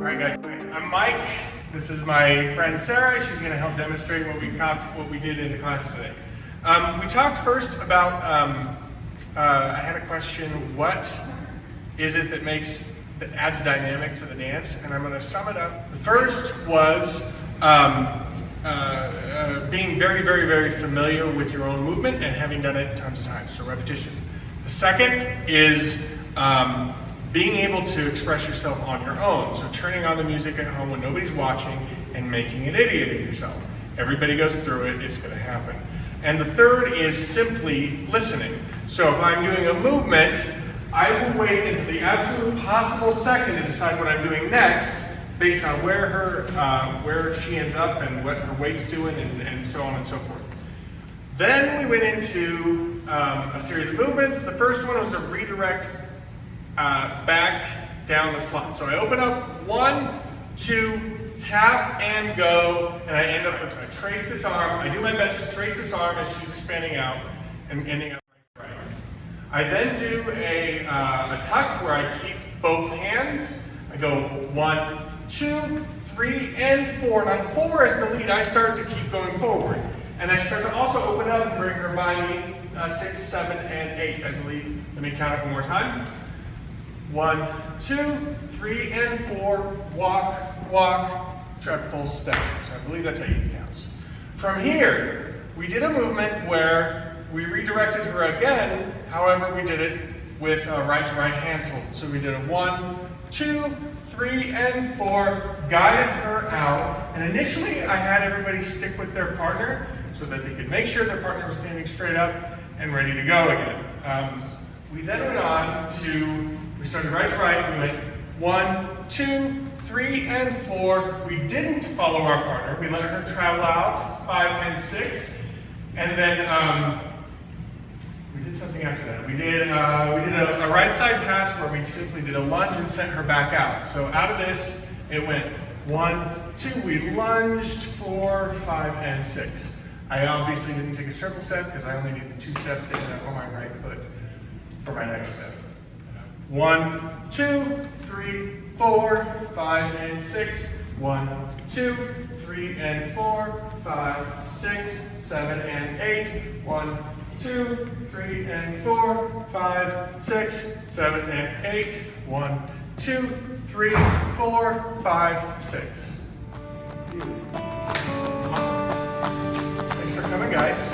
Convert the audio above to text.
Alright guys, I'm Mike. This is my friend Sarah. She's going to help demonstrate what we did in the class today. We talked first about, I had a question, what is it that adds dynamic to the dance? And I'm going to sum it up. The first was being very familiar with your own movement and having done it tons of times, so repetition. The second is being able to express yourself on your own. So turning on the music at home when nobody's watching and making an idiot of yourself. Everybody goes through it, it's gonna happen. And the third is simply listening. So if I'm doing a movement, I will wait until the absolute possible second to decide what I'm doing next based on where she ends up and what her weight's doing and so on and so forth. Then we went into a series of movements. The first one was a redirect back down the slot. So I open up 1, 2, tap and go, and I end up with, so I trace this arm. I do my best to trace this arm as she's expanding out and ending up right. I then do a tuck where I keep both hands. I go 1, 2, 3, and 4. And on 4 as the lead, I start to keep going forward. And I start to also open up and bring her by me 6, 7, and 8, I believe. Let me count it one more time. 1, 2, 3, and 4, walk, walk, triple step. So I believe that's 8 counts. From here, we did a movement where we redirected her again, however, we did it with a right to right hand hold. So we did a 1, 2, 3, and 4, guided her out. And initially, I had everybody stick with their partner so that they could make sure their partner was standing straight up and ready to go again. We then went on to, we started right to right, we went 1, 2, 3, and 4. We didn't follow our partner. We let her travel out, 5 and 6. And then we did something after that. We did a right side pass where we simply did a lunge and sent her back out. So out of this, it went 1, 2, we lunged, 4, 5, and 6. I obviously didn't take a triple step because I only needed 2 steps to end up on my right foot for my next step. 1, 2, 3, 4, 5, and 6. 1, 2, 3, and 4, 5, 6, 7, and 8. 1, 2, 3, and 4, 5, 6, 7, and 8. 1, 2, 3, 4, 5, 6. Awesome. Thanks for coming, guys.